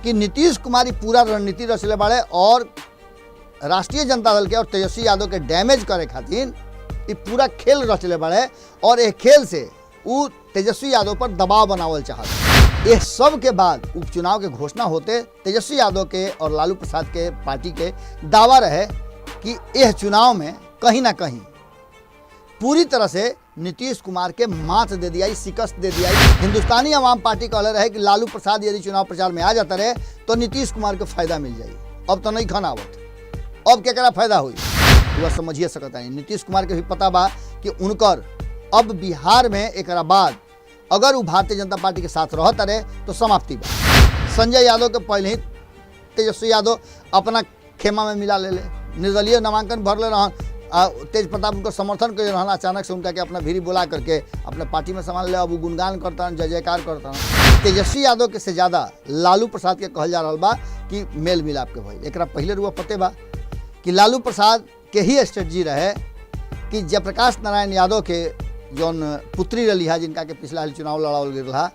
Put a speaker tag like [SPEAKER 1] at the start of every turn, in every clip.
[SPEAKER 1] कि नीतीश कुमार पूरा रणनीति रचले बाड़े और राष्ट्रीय जनता दल के और तेजस्वी यादव के डैमेज करे खातिर ये पूरा खेल रचले बाड़े और एक खेल से वो तेजस्वी यादव पर दबाव बनावल चाहत। ये सब के बाद उपचुनाव के घोषणा होते तेजस्वी यादव के और लालू प्रसाद के पार्टी के दावा रहे कि यह चुनाव में कहीं ना कहीं पूरी तरह से नीतीश कुमार के मात दे दिया, शिकस्त दे दिया। हिंदुस्तानी आवाम पार्टी कहले रहे कि लालू प्रसाद यदि चुनाव प्रचार में आ जाता रहे तो नीतीश कुमार को फायदा मिल जाए। अब तो नहीं खाना आवत, अब केकरा फायदा हुई वह समझिए सकता है। नीतीश कुमार के भी पता बा कि उनकर अब बिहार में एक बाद अगर वो भारतीय जनता पार्टी के साथ रहता रहे तो समाप्ति बा। संजय यादव के पहले ही तेजस्वी यादव अपना खेमा में मिला ले निर्दलीय नामांकन भर ले रहा। तेज प्रताप उनको समर्थन कर रहा। अचानक से उनका के अपना भीरी बुला करके अपने पार्टी में संभाल ले। अब वो गुणगान करता जय जयकार करता। तेजस्वी यादव के से ज़्यादा लालू प्रसाद के कहल जा रहा बा कि मेल मिलाप के भइल। एक पहले रुआ पते बा कि लालू प्रसाद के ही स्ट्रेटजी रहे कि जयप्रकाश नारायण यादव के जौन पुत्री रही है जिनका के पिछला हाल चुनाव लड़ावल गया रहा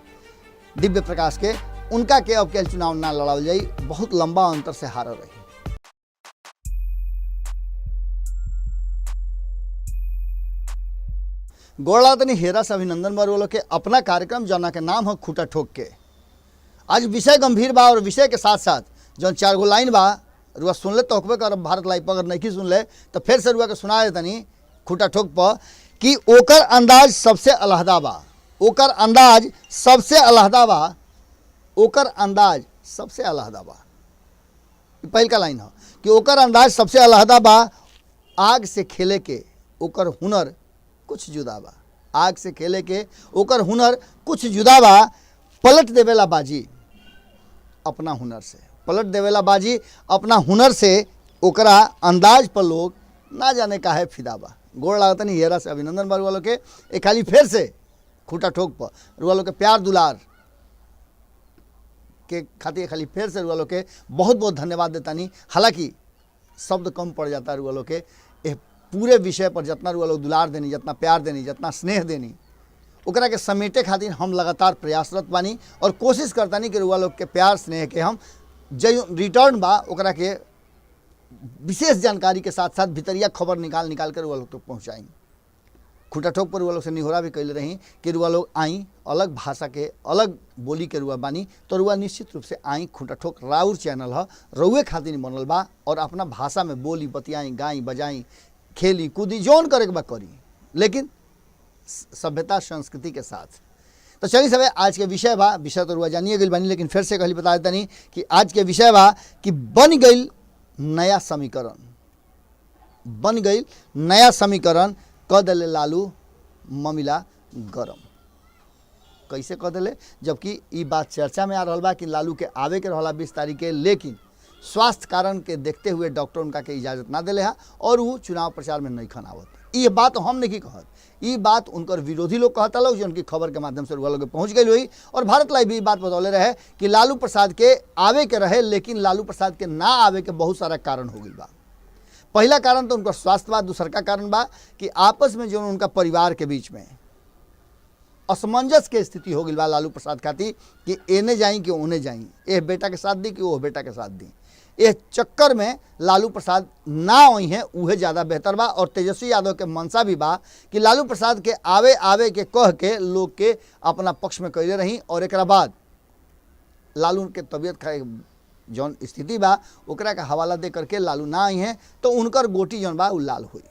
[SPEAKER 1] दिव्य प्रकाश के, उनका के अब के चुनाव ना लड़ावल जाई, बहुत लंबा अंतर से हार रही। गोड़ातनी हेरा से अभिनंदन बरवलो के अपना कार्यक्रम जौना के नाम हो खूटा ठोक के। आज विषय गंभीर बा और विषय के साथ साथ जौन 4 गो लाइन बा रुआ सुन ले तो होकबे कर। भारत लाइव पर अगर नहीं सुन ले तो फिर से रुआ के सुना देतनी खूटा ठोक पर कि ओकर अंदाज सबसे अलहदा बा, ओकर अंदाज सबसे अलहदा बा, ओकर अंदाज सबसे अलहदा बा। पहल का लाइन हो कि ओकर अंदाज सबसे अलहदा बा, आग से खेले के ओकर हुनर कुछ जुदा बा। आग से खेले के ओकर हुनर कुछ जुदा बा। पलट देवेला बाजी अपना हुनर से, पलट देवेला बाजी अपना हुनर से। ओकरा अंदाज पर लोग ना जाने काहे फिदा बा। गोड़ लागत नहीं हेरा से अभिनंदन बा वालों के एक खाली फिर से खूटा ठोक पर वालों के प्यार दुलार के खातिर खाली फिर से वालों के बहुत बहुत धन्यवाद देता नहीं। हालांकि शब्द कम पड़ जाता है वालों के पूरे विषय पर जितना रुआ लोग दुलार देनी, जितना प्यार देनी, जितना स्नेह देनी, ओकरा के समेटे खातिर हम लगातार प्रयासरत बानी और कोशिश करता नहीं कि रुआ लोग के प्यार स्नेह के हम जो रिटर्न बा ओकरा के विशेष जानकारी के साथ साथ भितरिया खबर निकाल कर रुआ लोग तक पहुँचाई। खूटा ठोक पर रुआ लोग से निहोरा भी कैले रही कि रुआ लोग आई, अलग भाषा के अलग बोली के रुआ बानी तो रुआ निश्चित रूप से आई। खूटा ठोक राउर चैनल है, रउए खातिर बनल बा और अपना भाषा में बोली बतियाई, गाई बजाई, खेली कूदी जौन करे के बा करी, लेकिन सभ्यता संस्कृति के साथ। तो चलिए सब आज के विषय बा, विषय तो रुआ जानिए गई बानी लेकिन फिर से कहली बता देता नहीं कि आज के विषय बा कि बन गई नया समीकरण, बन गई नया समीकरण कह दिले लालू ममिला गरम। कैसे कह दिले जबकि ये बात चर्चा में आ रहा बा कि लालू के आवे के रहा 20 तारीख के, लेकिन स्वास्थ्य कारण के देखते हुए डॉक्टर उनका के इजाज़त ना दिले है और वो चुनाव प्रचार में नहीं खनावत। ये बात हम नहीं कहत, ये बात उनकर विरोधी लोग कहता लोग जो उनकी खबर के माध्यम से लोग पहुंच गई हुई। और भारत लाइव भी बात बतौले रहे कि लालू प्रसाद के आवे के रहे लेकिन लालू प्रसाद के ना आवे के बहुत सारा कारण हो गई बा। पहला कारण तो उनका स्वास्थ्य बा, दूसर का कारण बा कि आपस में जो उनका परिवार के बीच में असमंजस के स्थिति हो गई बा लालू प्रसाद खातिर कि एने जाई कि ओने जाई, ए बेटा के साथ दी कि वो बेटा के साथ दी। इस चक्कर में लालू प्रसाद ना आई हैं उहे ज़्यादा बेहतर बा। और तेजस्वी यादव के मनसा भी बा कि लालू प्रसाद के आवे आवे के कह के लोग के अपना पक्ष में कैले रही और एक बाद लालू के तबीयत का जौन स्थिति बा ओकरा का हवाला दे करके लालू ना आई हैं तो उनकर गोटी जौन बा उ लाल हुई।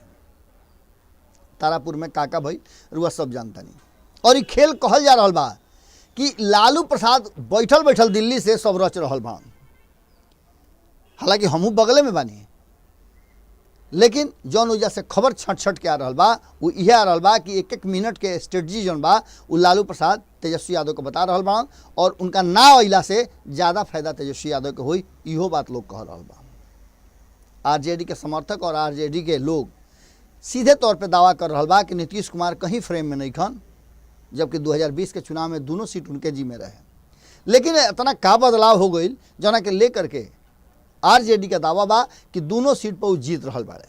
[SPEAKER 1] तारापुर में काका भाई रुआ सब जानता नहीं। और ये खेल कहल जा रहा बा कि लालू प्रसाद बैठल बैठल दिल्ली से सब रच रहा बा। हालांकि हमहू बगले में बानी लेकिन जौन वजह से खबर छट छट के आ रहा बा वो यह आ रहा बा कि एक एक मिनट के स्ट्रेटजी जौन बा वो लालू प्रसाद तेजस्वी यादव को बता रहा बा और उनका ना अइला से ज़्यादा फायदा तेजस्वी यादव के हुई, इहो बात लोग कह रहा बा। आरजेडी के समर्थक और आरजेडी के लोग सीधे तौर पर दावा कर रहा बा कि नीतीश कुमार कहीं फ्रेम में नहीं खन, जबकि 2020 के चुनाव में दोनों सीट उनके जी में रहे। लेकिन इतना का बदलाव हो गई जना के लेकर के आरजेडी का दावा बा कि दोनों सीट पर वो जीत रहा बाड़े।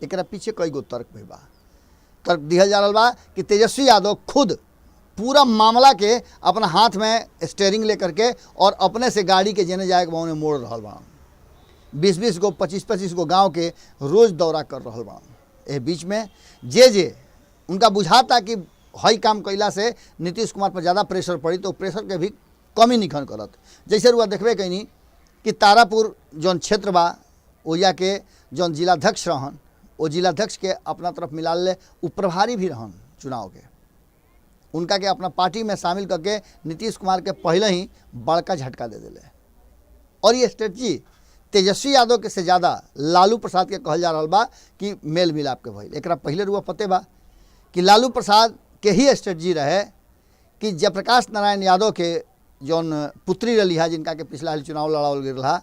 [SPEAKER 1] एक पीछे कई गो तर्क भी बा। तर्क दिहल जा रहा बा कि तेजस्वी यादव खुद पूरा मामला के अपना हाथ में स्टेयरिंग लेकर के और अपने से गाड़ी के जेने जाए के उन्हें मोड़ रहा बा। 20-20 गो 25-25 गो गाँव के रोज दौरा कर रहा बा। ए बीच में जे उनका बुझाता कि हई काम कैला से नीतीश कुमार पर ज़्यादा प्रेशर पड़ी तो प्रेशर के भी कमी निखन करत। जैसे रुआ देखबे कहीं कि तारापुर जौन क्षेत्र बा ओया के जौन जिलाध्यक्ष रहन वो जिलाध्यक्ष के अपना तरफ मिला ले, उ प्रभारी भी रहन चुनाव के, उनका के अपना पार्टी में शामिल करके नीतीश कुमार के पहले ही बड़का झटका दे दिले। और ये स्ट्रेटजी तेजस्वी यादव के से ज़्यादा लालू प्रसाद के कहल जा रहा बा कि मेल मिलाप के भइल। एक पहले रुआ पते बा कि लालू प्रसाद के ही स्ट्रेटजी रहे कि जयप्रकाश नारायण यादव के जौन पुत्री रही है, जिनका के पिछला हाल चुनाव लड़ावल गया रहा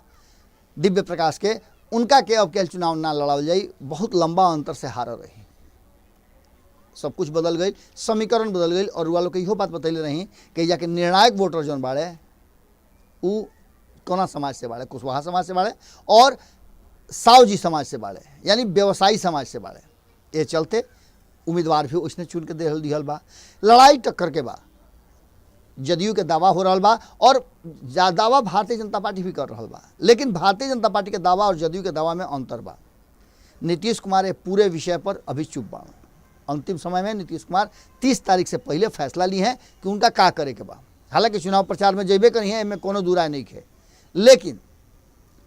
[SPEAKER 1] दिव्य प्रकाश के, उनका के अब के चुनाव ना लड़ावल जाई, बहुत लंबा अंतर से हार रही। सब कुछ बदल गई, समीकरण बदल गई। और वालों के इहो बात बतैले रही कि जाके निर्णायक वोटर जौन बाड़े उ कोना समाज से बाड़े, कुशवाहा समाज से बाड़े और सावजी समाज से बाड़े, यानी व्यवसायी समाज से बाड़े। ये चलते उम्मीदवार भी उसने चुन के दे दिहल बा। लड़ाई टक्कर के बा जदयू के दावा हो रहा बा और दावा भारतीय जनता पार्टी भी कर रहा बा, लेकिन भारतीय जनता पार्टी के दावा और जदयू के दावा में अंतर बा। नीतीश कुमार ये पूरे विषय पर अभी चुप बा। अंतिम समय में नीतीश कुमार 30 तारीख से पहले फैसला ली है कि उनका का करे के बा। हालांकि चुनाव प्रचार में जेबे करी है, इनमें कोनो दूराय नहीं है, लेकिन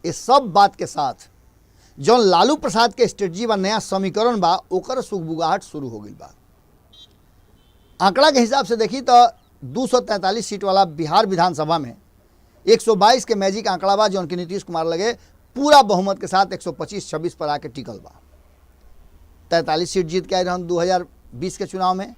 [SPEAKER 1] इस सब बात के साथ जौन लालू प्रसाद के स्ट्रेटजी बा, नया समीकरण बा, ओकर सुगबुगाहट शुरू हो गई बा। आंकड़ा के हिसाब से देखी तो 243 सीट वाला बिहार विधानसभा में 122 के मैजिक आंकड़ा बा, जौन की नीतीश कुमार लगे पूरा बहुमत के साथ 125-26 पर आके टिकल बा। 43 सीट जीत के आई रहन 2020 के चुनाव में,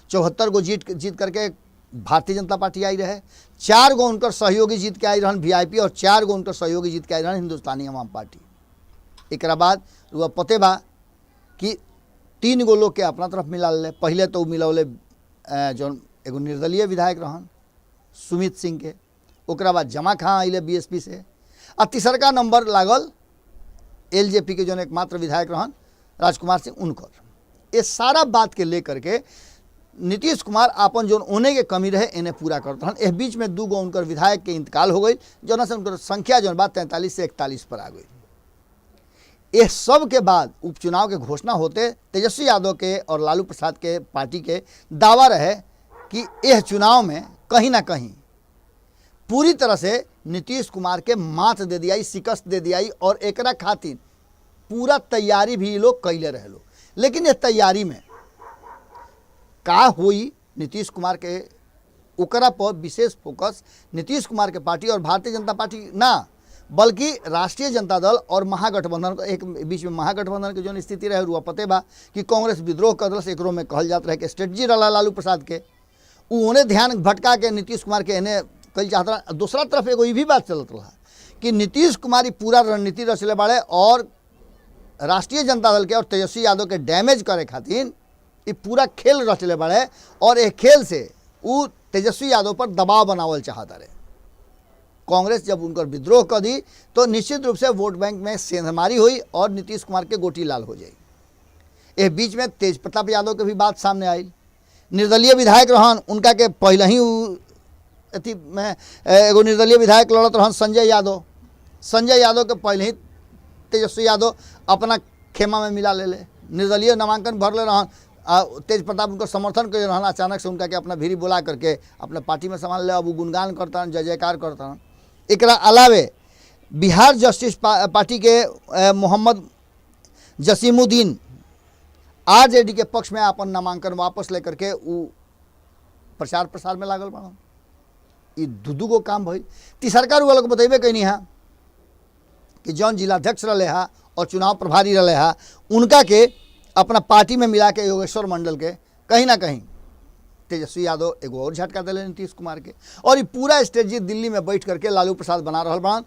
[SPEAKER 1] 74 गो जीत करके भारतीय जनता पार्टी आई रहे, 4 गो उनकर सहयोगी जीत के आई रहन वीआईपी और 4 गो उनकर सहयोगी जीत के आई रहन हिंदुस्तानी अवाम पार्टी। एक बाद वह पते बा कि 3 गो लोग के अपना तरफ मिला ले। पहले तो मिलौले जौन एगो निर्दलीय विधायक रहन सुमित सिंह के, ओकरा बाद जमा खां अले बीएसपी से, आ तीसरका नंबर लागल एलजेपी के जौन एकमात्र विधायक रहन राजकुमार सिंह उनकर। ये सारा बात के लेकर के नीतीश कुमार आपन जौन ओने के कमी रहे इन्हें पूरा करते हैं। इस बीच में 2 गो उनकर विधायक के इंतकाल हो गई, जौन से उनकर संख्या जौन बात 43 से 41 पर आ गई। ये सब के बाद उपचुनाव के घोषणा होते तेजस्वी यादव के और लालू प्रसाद के पार्टी के दावा रहे कि यह चुनाव में कहीं ना कहीं पूरी तरह से नीतीश कुमार के मात दे दियाई, शिकस्त दे दियाई और एकरा खातिर पूरा तैयारी भी लोग कैले रहे लोग। लेकिन ये तैयारी में का हुई, नीतीश कुमार के ओकरा पर विशेष फोकस नीतीश कुमार के पार्टी और भारतीय जनता पार्टी ना, बल्कि राष्ट्रीय जनता दल और महागठबंधन एक बीच में महागठबंधन के जो स्थिति रहे रुआ पते बा कि कांग्रेस विद्रोह कर से एकरों में कहल जात रहे कि स्ट्रेटजी रहा लालू प्रसाद के, उन्हें ध्यान भटका के नीतीश कुमार के इन्हें कल चाहता रहा। दूसरा तरफ एगो ये भी बात चलत रहा कि नीतीश कुमार पूरा रणनीति रचले बाड़े और राष्ट्रीय जनता दल के और तेजस्वी यादव के डैमेज करे खातिर ये पूरा खेल रचले बाड़े और एक खेल से वो तेजस्वी यादव पर दबाव बनावल चाहता रहे। कांग्रेस जब उनकर विद्रोह कर दी तो निश्चित रूप से वोट बैंक में सेंधमारी हुई और नीतीश कुमार के गोटी लाल हो जाई। इस बीच में तेज प्रताप यादव के भी बात सामने आई, निर्दलीय विधायक रहन, उनका के पहले ही अथी में एगो निर्दलीय विधायक लड़त रहन संजय यादव के पहले ही तेजस्वी यादव अपना खेमा में मिला ले निर्दलीय नामांकन भरले रहन। तेज प्रताप उनका समर्थन कर रहन, अचानक से उनका के अपना भीरी बोला करके अपने पार्टी में संभाल ले। अब गुणगान करता जय जयकार करता। एकरा अलावे बिहार जस्टिस पार्टी के मोहम्मद जसीमुद्दीन आरजेडी के पक्ष में अपन नामांकन वापस लेकर के वो प्रचार प्रसार में लागल बड़ा। ये दू गो काम भई। तीसरका वालों को बतेबे कहीं है कि जौन जिलाध्यक्ष रहे हा और चुनाव प्रभारी रहे हा उनका के अपना पार्टी में मिला के योगेश्वर मंडल के कहीं ना कहीं तेजस्वी यादव एगो और झटका दिले नीतीश कुमार के। और ये पूरा स्ट्रेटजी दिल्ली में बैठ करके लालू प्रसाद बना रहा बड़ान।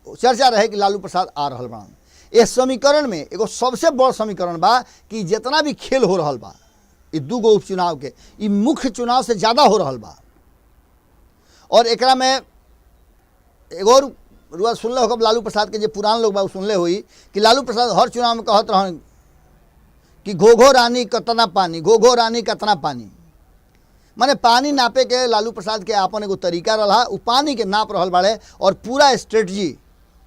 [SPEAKER 1] चर्चा रहे कि लालू प्रसाद आ रहा बड़ान। इस समीकरण में एगो सबसे बड़ समीकरण बा कि जितना भी खेल हो रहा बा ये 2 गो उपचुनाव के, ये मुख्य चुनाव से ज़्यादा हो रहा बा। और एकरा में एगो रुआ सुनले हो लालू प्रसाद के जो पुरान लोग बा सुनले हुई कि लालू प्रसाद हर चुनाव में कहत रहन कि घोघो रानी कतना पानी, घोघो रानी कतना पानी। माने पानी नापे के लालू प्रसाद के आपन एगो तरीका रहा, उ पानी के नाप रहल बाड़े और पूरा स्ट्रेटजी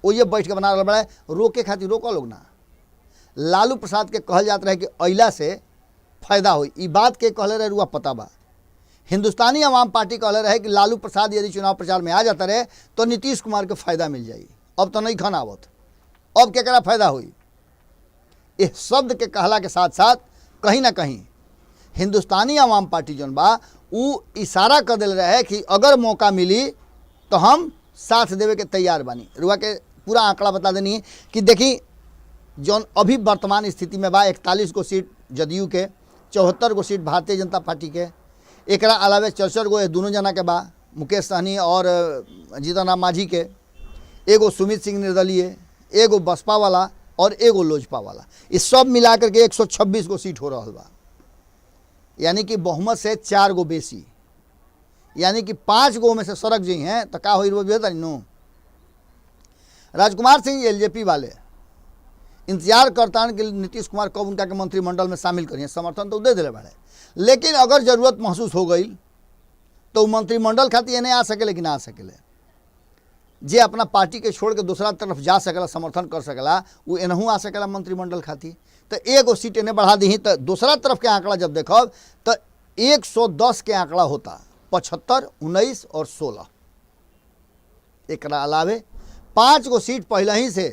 [SPEAKER 1] वो ये बैठ के बना रहल बाड़े। रोके खातिर रोक लोग ना, लालू प्रसाद के कहल जात रहे कि अइला से फायदा होई। ई बात के कहले रहे रुआ पता बा। हिंदुस्तानी अवाम पार्टी कहले रहे कि लालू प्रसाद यदि चुनाव प्रचार में आ जाता रहे तो नीतीश कुमार के फायदा मिल जाई। अब तो नहीं खन आवत, अब केकरा फायदा हुई। इस शब्द के कहला के साथ साथ कहीं ना कहीं हिंदुस्तानी अवाम पार्टी जौन बा उ इशारा कर दिल रहे कि अगर मौका मिली तो हम साथ देवे के तैयार बानी। रुआ के पूरा आंकड़ा बता देनी कि देखी जौन अभी वर्तमान स्थिति में बा 41 गो सीट जदयू के, 74 गो सीट भारतीय जनता पार्टी के, एकरा अलावे 64 गो दोनों जना के बा, मुकेश सहनी और जीतन राम मांझी के, एगो सुमित सिंह निर्दलीय, एगो बसपा वाला और एगो लोजपा वाला। इस सब मिला करके 126 गो सीट हो रहा बा, यानी कि बहुमत से 4 गो बेसी, यानी कि 5 गो में से सड़क जी हैं तो का हो बेहतर नो। राजकुमार सिंह एलजेपी वाले इंतजार करता कि नीतीश कुमार कब उनका के मंत्रिमंडल में शामिल करिए, समर्थन तो दे दिले बाड़े, लेकिन अगर जरूरत महसूस हो गई तो मंत्रिमंडल खातिर नहीं आ सकेले कि ना आ सकेले। जे अपना पार्टी के छोड़ के दूसरा तरफ जा सकेला, समर्थन कर सकेला, वो एनहू आ सकेला मंत्रिमंडल खातिर। तो एगो सीट इन्हें बढ़ा दी तो दूसरा तरफ के आंकड़ा जब देखब तो 110 के आंकड़ा होता, 75, 19 और 16। एक अलावे 5 गो सीट पहले ही से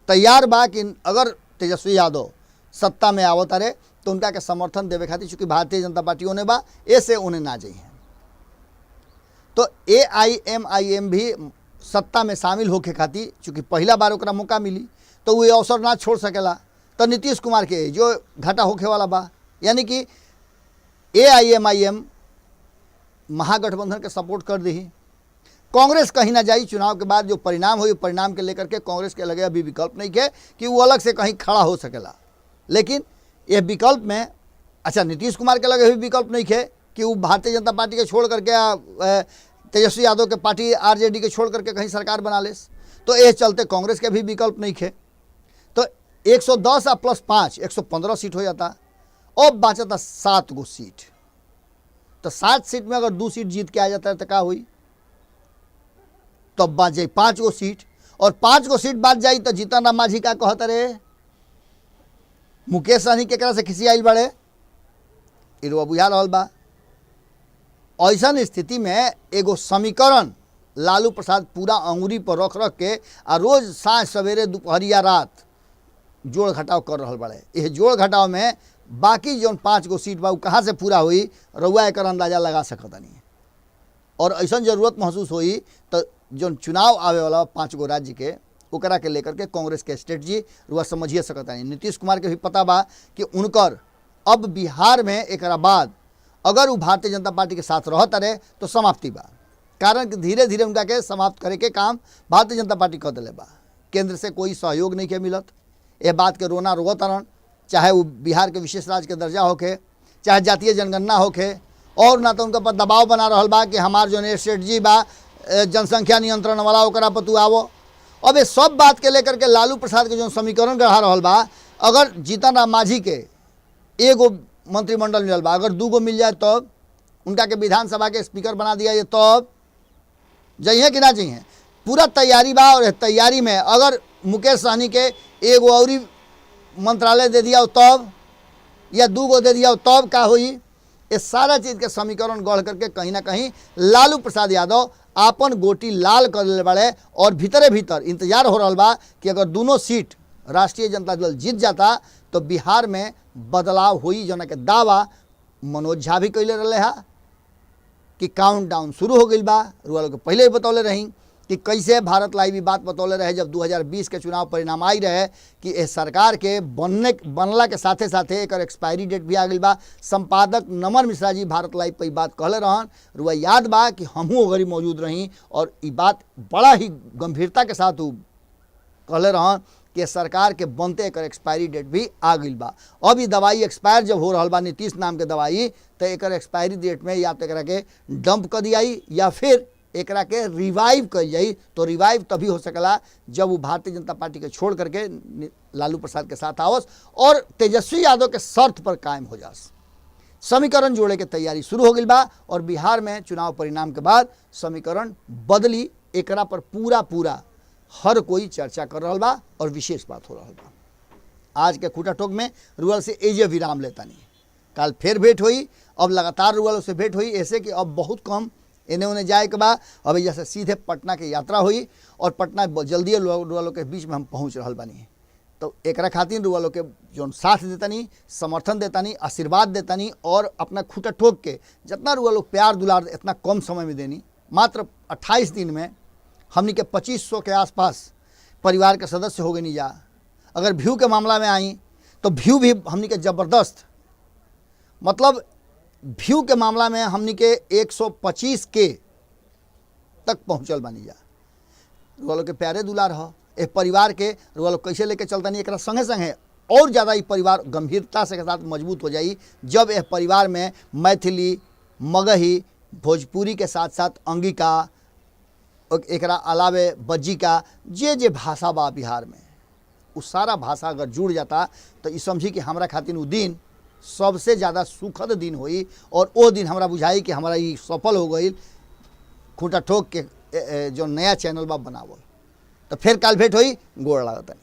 [SPEAKER 1] तैयार बा कि अगर तेजस्वी यादव सत्ता में आवत रहे तो उनका के समर्थन देवे खातिर, चूँकि भारतीय जनता पार्टी होने बा ऐसे उन्हें ना जाइए। तो AIMIM भी सत्ता में शामिल होके खातिर, चूँकि पहला बार ओकरा मौका मिली तो वो अवसर ना छोड़ सकेला। तो नीतीश कुमार के जो घाटा होखे वाला बा, यानी कि AIMIM महागठबंधन के सपोर्ट कर दी। कांग्रेस कहीं ना जाई। चुनाव के बाद जो परिणाम हुई, परिणाम के लेकर के कांग्रेस के लगे अभी विकल्प नहीं है कि वो अलग से कहीं खड़ा हो सकेला। लेकिन ये विकल्प में अच्छा नीतीश कुमार के लगे भी विकल्प नहीं है कि वो भारतीय जनता पार्टी के छोड़ करके तेजस्वी यादव के पार्टी RJD के छोड़ करके कहीं सरकार बना ले। तो ये चलते कांग्रेस के भी विकल्प नहीं है। तो 110 + 5 115 सीट हो जाता। अब बचता 7 गो सीट। तो 7 सीट में अगर 2 सीट जीत के आ जाता है तो क्या हुई, तब बात जाए 5 गो सीट, और 5 गो सीट बात जाई तो जीतन राम मांझी का कहते रहे, मुकेश सहनी केकरा से खिसी आइल बड़े, इरवा बुझा रहल बा। ऐसा स्थिति में एगो समीकरण लालू प्रसाद पूरा अंगुरी पर रख रख के आ रोज सांझ सवेरे दोपहरिया रात जोड़ घटाव कर रहा बड़े। यह जोड़ घटाव में बाकी जो 5 गो सीट बा कहाँ से पूरा हुई, रउआ एक अंदाजा लगा सकता नहीं। और ऐसा जरूरत महसूस हुई तो जो चुनाव आवे वाला 5 गो राज्य के ओकरा के लेकर के कांग्रेस के स्ट्रेटजी रुआ समझिए सकता नहीं। नीतीश कुमार के भी पता बा कि उनकर अब बिहार में एक बाद अगर वो भारतीय जनता पार्टी के साथ रहता रहे तो समाप्ति बा, कारण कि धीरे धीरे उनका के समाप्त करे के काम भारतीय जनता पार्टी कर दिले बा। केंद्र से कोई सहयोग नहीं के मिलत। यह बात के रोना रोवत रहन, चाहे वो बिहार के विशेष राज्य के दर्जा होके, चाहे जातीय जनगणना होके, और ना तो उनका पर दबाव बना रहा बा कि हमार जो स्ट्रेटजी बा जनसंख्या नियंत्रण वाला ओकरा पर तू आवो। अब ये सब बात के लेकर के लालू प्रसाद के जो समीकरण गढ़ा रहा बा, अगर जीतन राम मांझी के एगो मंत्रिमंडल मिलल बा, अगर 2 गो मिल जाए तब उनका के विधानसभा के स्पीकर बना दिया जाए तब जाइए कि ना जाइए। पूरा तैयारी बा, और तैयारी में अगर मुकेश सहनी के एगो और मंत्रालय दे दिया तब, या 2 गो दे दिया तब का हुई। ये सारा चीज़ के समीकरण गढ़ करके कहीं ना कहीं लालू प्रसाद यादव आपन गोटी लाल कर ले बड़े, और भीतरे भीतर इंतजार हो रहा बा कि अगर दोनों सीट राष्ट्रीय जनता दल जीत जाता तो बिहार में बदलाव हुई। जना के दावा मनोज झा भी कैले रहे हा कि काउंटडाउन शुरू हो गई बा। रुआ लोग पहले ही बतौले रही कि कैसे भारत लाइव भी बात बतौले रहे जब 2020 के चुनाव परिणाम आई रहे कि इस सरकार के बनला के साथे साथे एक एक्सपायरी डेट भी आ गई बा। संपादक नमन मिश्रा जी भारत लाइव पर बात कहले रहन, रुआ याद बा कि हमहू अगर मौजूद रही, और ये बात बड़ा ही गंभीरता के साथ कहले रहन कि सरकार के बनते एक एक्सपायरी डेट भी आ गई बा। अब ये दवाई एक्सपायर जब हो रहा बा नीतीश नाम के दवाई, तो एक एक्सपायरी डेट में या तो एक के डंप कर दियाई या फिर एकरा के रिवाइव कर जाई। तो रिवाइव तभी हो सकेला जब वो भारतीय जनता पार्टी के छोड़ करके लालू प्रसाद के साथ आवस और तेजस्वी यादव के शर्त पर कायम हो जास। समीकरण जोड़े के तैयारी शुरू हो गई बा और बिहार में चुनाव परिणाम के बाद समीकरण बदली, एकरा पर पूरा हर कोई चर्चा कर रहा बा और विशेष बात हो रहा बा। आज के खूटा टोक में रुअल से एजे विराम लेता नहीं, कल फिर भेंट हुई, अब लगातार रुअल से भेंट हुई, ऐसे कि अब बहुत कम इन्हें उन्हें जाए के बाद अभी जैसे सीधे पटना की यात्रा हुई और पटना जल्दी रुअल के बीच में हम पहुँच रहा बानी। तो एक खातिर रुआ लोग के जो साथ देतानी, समर्थन देतानी, आशीर्वाद देतानी और अपना खूटा ठोक के जितना रुआ लोग प्यार दुलार इतना कम समय में देनी, मात्र 28 दिन में हमनी के 2500 के आसपास परिवार के सदस्य हो गए नहीं जा। अगर व्यू के मामला में आई तो व्यू भी हमनी के ज़बरदस्त, मतलब व्यू के मामला में हमनी के 125 के तक पहुँचल बनी जा। रुआ लोग के प्यारे दुलार हो ए परिवार के रुआ लोग कैसे लेके चलता नहीं, एक संगे संगे और ज़्यादा ये परिवार गंभीरता से के साथ मजबूत हो जाई जब यह परिवार में मैथिली, मगही, भोजपुरी के साथ साथ अंगिका, एकरा अलावे बज्जिका, जे भाषा बा बिहार में, उस सारा भाषा अगर जुड़ जाता तो ये समझी कि हमरा खातिर वो दिन सबसे ज़्यादा सुखद दिन हुई और वो दिन हमरा बुझाई कि हमारा ये सफल हो गई खूटा ठोक के जो नया चैनल बा बनावल। तो फिर कल भेंट हुई, गोड़ लागत।